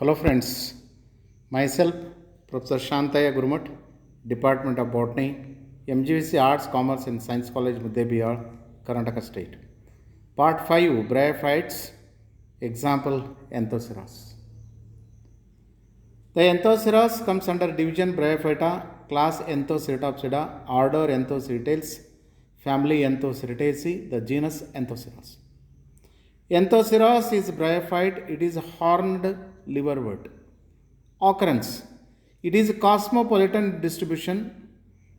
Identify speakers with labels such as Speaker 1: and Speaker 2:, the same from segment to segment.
Speaker 1: Hello friends, myself Professor Shantaya Gurumat, Department of Botany, MGVC Arts, Commerce and Science College, Muddebiyal, Karnataka State. Part 5, Bryophytes, example Anthoceras. The Anthoceras comes under division Bryophyta, class Anthoceratopsida, order Anthoceratales, family Anthocerataceae, the genus Anthoceras. Anthoceras is bryophyte, it is a horned liverwort. Occurrence: it is a cosmopolitan distribution.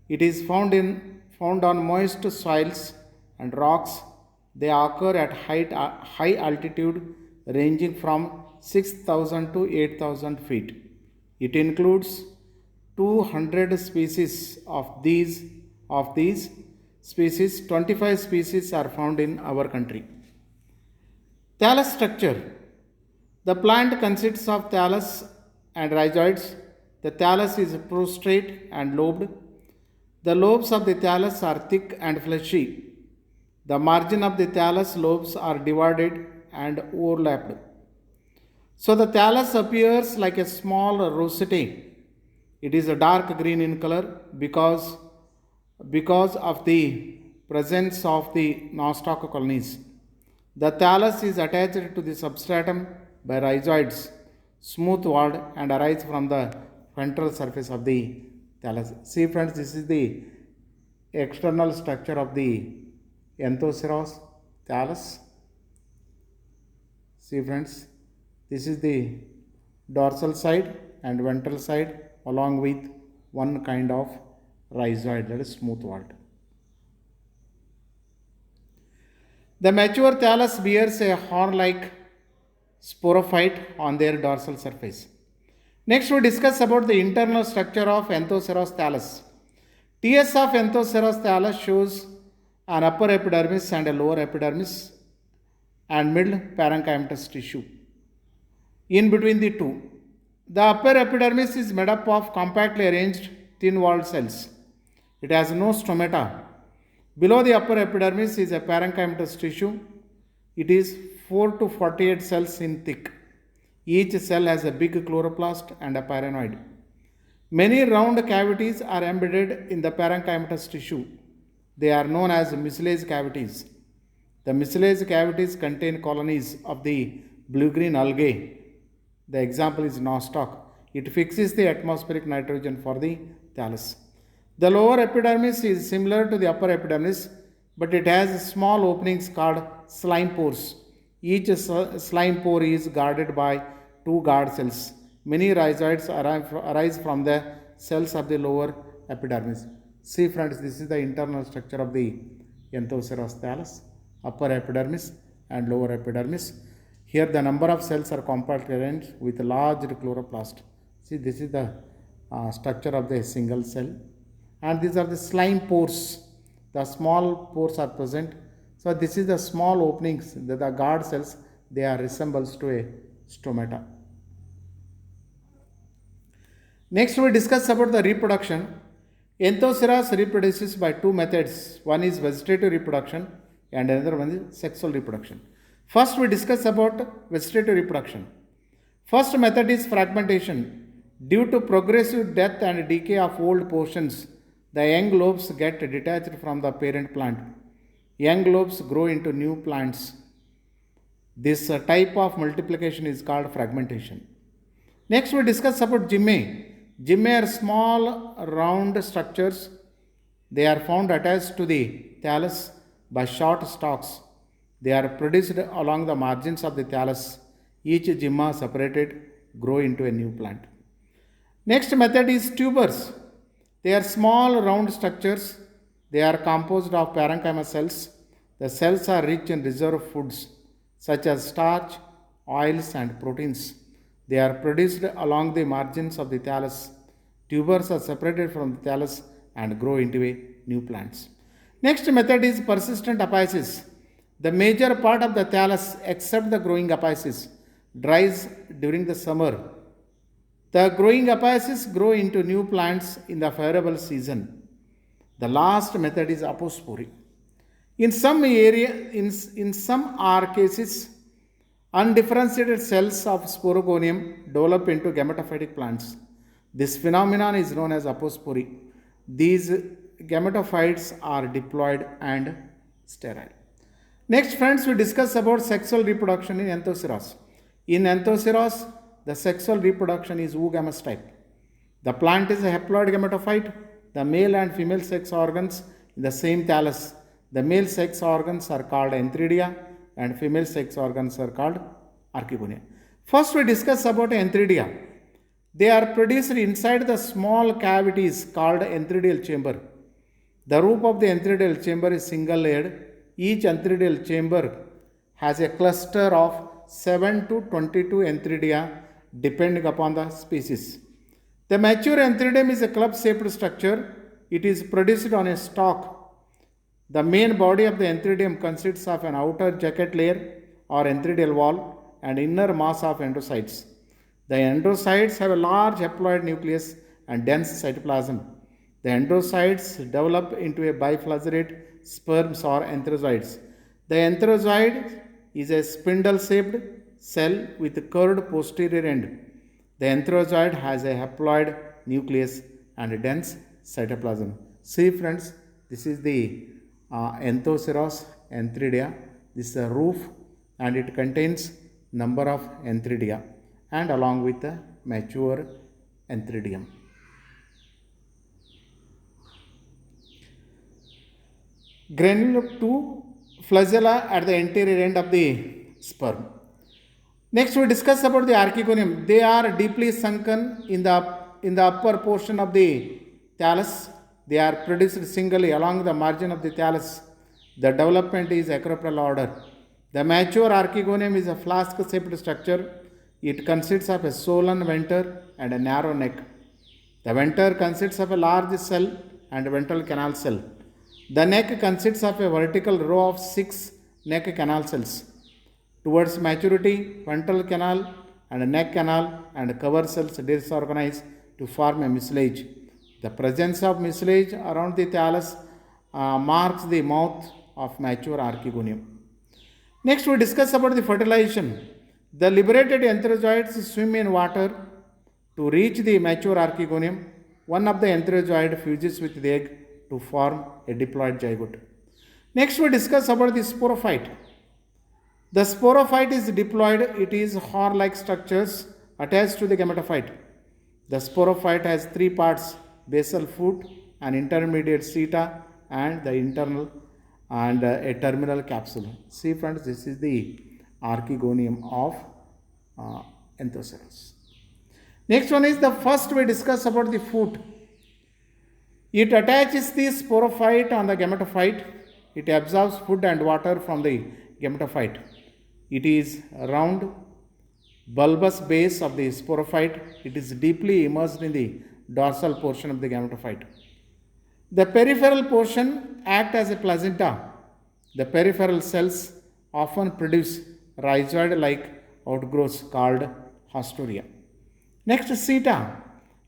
Speaker 1: It is found on moist soils and rocks. They occur at high altitude ranging from 6,000 to 8,000 feet. It includes 200 species of these species. 25 species are found in our country. Thallus structure. The plant consists of thallus and rhizoids. The thallus is prostrate and lobed. The lobes of the thallus are thick and fleshy. The margin of the thallus lobes are divided and overlapped. So the thallus appears like a small rosette. It is a dark green in color because of the presence of the nostoc colonies. The thallus is attached to the substratum by rhizoids, smooth walled and arise from the ventral surface of the thallus. See friends, this is the external structure of the Anthoceras thallus. See friends, this is the dorsal side and ventral side along with one kind of rhizoid, that is smooth walled. The mature thallus bears a horn-like sporophyte on their dorsal surface. Next, we discuss about the internal structure of Anthoceras thallus. TS of Anthoceras thallus shows an upper epidermis and a lower epidermis and middle parenchymatous tissue. In between the two, the upper epidermis is made up of compactly arranged thin-walled cells. It has no stomata. Below the upper epidermis is a parenchymatous tissue. It is 4 to 48 cells in thick. Each cell has a big chloroplast and a pyrenoid. Many round cavities are embedded in the parenchymatous tissue. They are known as mucilage cavities. The mucilage cavities contain colonies of the blue-green algae. The example is nostoc. It fixes the atmospheric nitrogen for the thallus. The lower epidermis is similar to the upper epidermis, but it has small openings called slime pores. Each slime pore is guarded by two guard cells. Many rhizoids arise from the cells of the lower epidermis. See friends, this is the internal structure of the Anthoceras thallus, upper epidermis and lower epidermis. Here the number of cells are compactly arranged with a large chloroplast. See, this is the structure of the single cell. And these are the slime pores. The small pores are present. So this is the small openings, the guard cells, they are resembles to a stomata. Next we discuss about the reproduction. Anthoceras reproduces by two methods. One is vegetative reproduction and another one is sexual reproduction. First we discuss about vegetative reproduction. First method is fragmentation. Due to progressive death and decay of old portions, the young lobes get detached from the parent plant. Young lobes grow into new plants. This type of multiplication is called fragmentation. Next we discuss about gymme. Gymme are small round structures. They are found attached to the thallus by short stalks. They are produced along the margins of the thallus. Each gymma separated grow into a new plant. Next method is tubers. They are small round structures. They are composed of parenchyma cells. The cells are rich in reserve foods such as starch, oils and proteins. They are produced along the margins of the thallus. Tubers are separated from the thallus and grow into a new plants. Next method is persistent apiasis. The major part of the thallus except the growing apiasis dries during the summer. The growing apiaces grow into new plants in the favorable season. The last method is apospory. In some cases, Undifferentiated cells of sporogonium develop into gametophytic plants. This phenomenon is known as apospory. These gametophytes are diploid and sterile. Next, friends, we discuss about sexual reproduction in Anthoceros. In Anthoceros, the sexual reproduction is oogamous type. The plant is a haploid gametophyte. The male and female sex organs in the same thallus. The male sex organs are called antheridia and female sex organs are called archegonia. First, we discuss about antheridia. They are produced inside the small cavities called antheridial chamber. The roof of the antheridial chamber is single layered. Each antheridial chamber has a cluster of 7 to 22 antheridia depending upon the species. The mature antheridium is a club-shaped structure. It is produced on a stalk. The main body of the antheridium consists of an outer jacket layer or antheridial wall and inner mass of endocytes. The endocytes have a large haploid nucleus and dense cytoplasm. The endocytes develop into a biflagellate sperms or antherozoids. The antherozoid is a spindle-shaped cell with a curved posterior end. The antherozoid has a haploid nucleus and a dense cytoplasm. See friends, this is the Anthoceros antheridia. This is a roof and it contains number of antheridia and along with the mature antheridium. Granule 2 flagella at the anterior end of the sperm. Next, we discuss about the archegonium. They are deeply sunken in the upper portion of the thallus. They are produced singly along the margin of the thallus. The development is acropral order. The mature archegonium is a flask-shaped structure. It consists of a swollen venter and a narrow neck. The venter consists of a large cell and ventral canal cell. The neck consists of a vertical row of 6 neck canal cells. Towards maturity, ventral canal and neck canal and cover cells disorganize to form a mucilage. The presence of mucilage around the thallus marks the mouth of mature archegonium. Next, we discuss about the fertilization. The liberated enterozoids swim in water to reach the mature archegonium. One of the enterozoid fuses with the egg to form a diploid zygote. Next, we discuss about the sporophyte. The sporophyte is diploid. It is horn-like structures attached to the gametophyte. The sporophyte has 3 parts: basal foot, an intermediate seta, and the internal and a terminal capsule. See friends, this is the archegonium of Anthoceros. Next one is the first we discuss about the foot. It attaches the sporophyte on the gametophyte. It absorbs food and water from the gametophyte. It is round, bulbous base of the sporophyte. It is deeply immersed in the dorsal portion of the gametophyte. The peripheral portion acts as a placenta. The peripheral cells often produce rhizoid-like outgrowths called haustoria. Next, seta.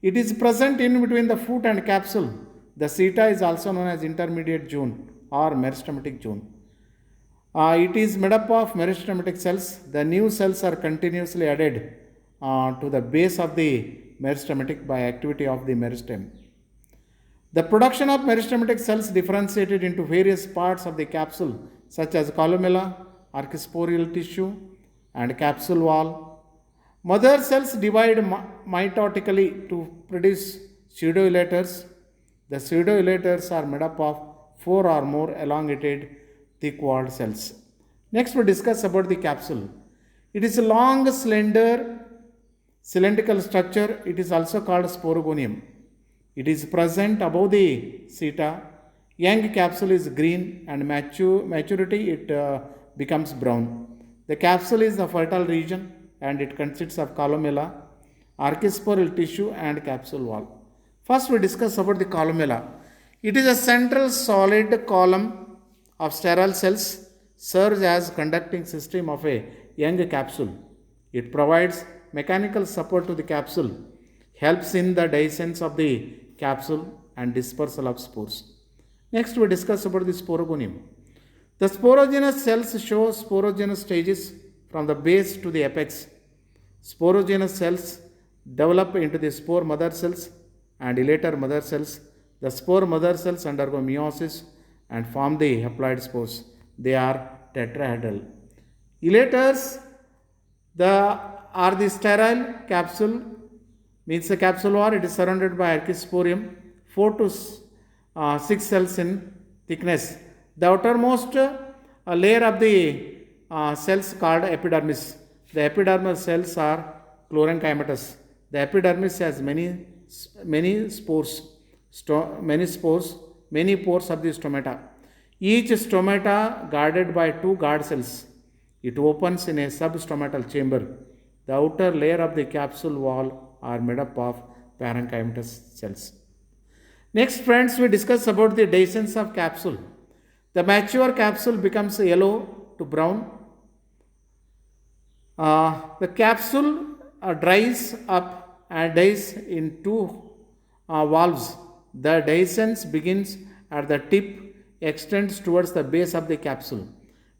Speaker 1: It is present in between the foot and capsule. The seta is also known as intermediate zone or meristematic zone. It is made up of meristematic cells. The new cells are continuously added to the base of the meristematic by activity of the meristem. The production of meristematic cells differentiated into various parts of the capsule such as columella, archisporial tissue and capsule wall. Mother cells divide mitotically to produce pseudoelaters. The pseudoelaters are made up of 4 or more elongated thick-walled cells. Next, we discuss about the capsule. It is a long, slender, cylindrical structure. It is also called sporogonium. It is present above the seta. Young capsule is green and maturity it becomes brown. The capsule is the fertile region and it consists of columella, archisporial tissue and capsule wall. First, we discuss about the columella. It is a central solid column of sterile cells, serves as conducting system of a young capsule. It provides mechanical support to the capsule, helps in the dehiscence of the capsule and dispersal of spores. Next, we discuss about the sporogonium. The sporogenous cells show sporogenous stages from the base to the apex. Sporogenous cells develop into the spore mother cells and elater mother cells. The spore mother cells undergo meiosis and form the haploid spores. They are tetrahedral. Elaters are the sterile capsule, means the capsule wall. It is surrounded by archisporium, 4 to 6 cells in thickness. The outermost layer of the cells called epidermis. The epidermal cells are chlorenchymatous. The epidermis has many pores of the stomata. Each stomata guarded by 2 guard cells. It opens in a substomatal chamber. The outer layer of the capsule wall are made up of parenchymatous cells. Next, friends, we discuss about the dehiscence of capsule. The mature capsule becomes yellow to brown. The capsule dries up and dies in 2 valves. The dehiscence begins at the tip, extends towards the base of the capsule.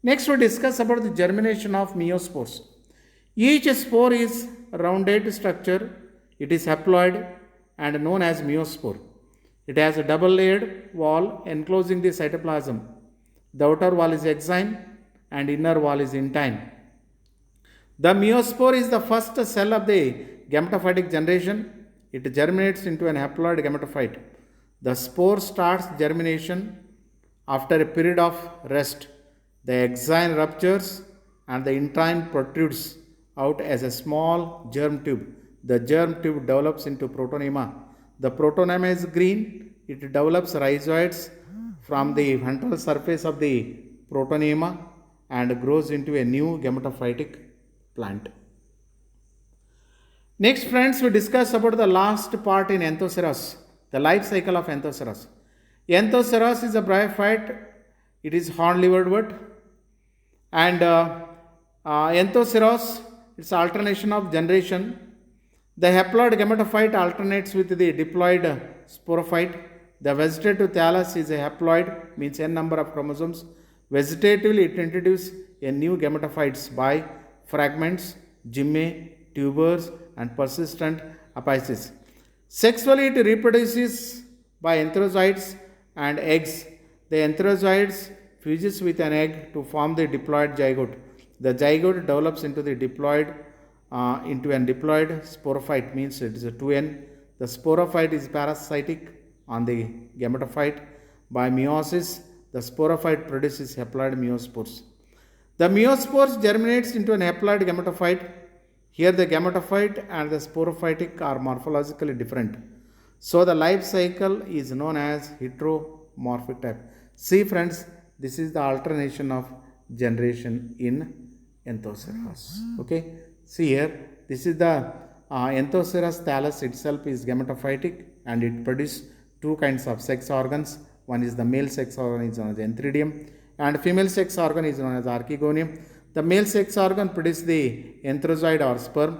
Speaker 1: Next, we discuss about the germination of meiospores. Each spore is rounded structure. It is haploid and known as meiospore. It has a double-layered wall enclosing the cytoplasm. The outer wall is exine and inner wall is intine. The meiospore is the first cell of the gametophytic generation. It germinates into an haploid gametophyte. The spore starts germination after a period of rest. The exine ruptures and the intine protrudes out as a small germ tube. The germ tube develops into protonema. The protonema is green. It develops rhizoids from the ventral surface of the protonema and grows into a new gametophytic plant. Next, friends, we discuss about the last part in Anthoceros, the life cycle of Anthoceros. Anthoceros is a bryophyte. It is horn-livered and Anthoceros, it's alternation of generation. The haploid gametophyte alternates with the diploid sporophyte. The vegetative thallus is a haploid, means n number of chromosomes. Vegetatively, it introduces a new gametophytes by fragments, gymme, tubers, and persistent apices. Sexually, it reproduces by antherozoids and eggs. The antherozoids fuses with an egg to form the diploid zygote. The zygote develops into the diploid into an diploid sporophyte, means it is a 2n. The sporophyte is parasitic on the gametophyte. By meiosis, the sporophyte produces haploid meiospores. The meiospores germinates into an haploid gametophyte. Here the gametophyte and the sporophytic are morphologically different. So the life cycle is known as heteromorphic type. See, friends, this is the alternation of generation in Anthoceros. Okay. See here, this is the Anthoceros thallus itself is gametophytic and it produces 2 kinds of sex organs. One is the male sex organ is known as antheridium and female sex organ is known as archegonium. The male sex organ produces the antherozoid or sperm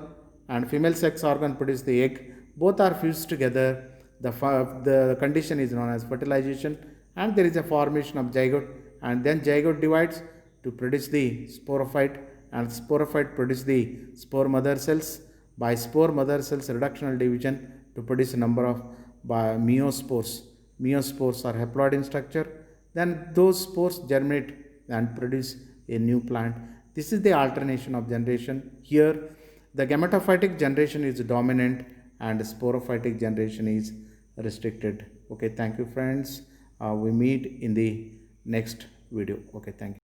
Speaker 1: and female sex organ produces the egg. Both are fused together. The condition is known as fertilization and there is a formation of zygote and then zygote divides to produce the sporophyte and sporophyte produce the spore mother cells. By spore mother cells reductional division to produce a number of meiospores. Meiospores are haploid in structure. Then those spores germinate and produce a new plant. This is the alternation of generation. Here the gametophytic generation is dominant and sporophytic generation is restricted. Okay, thank you, friends. We meet in the next video. Okay, thank you.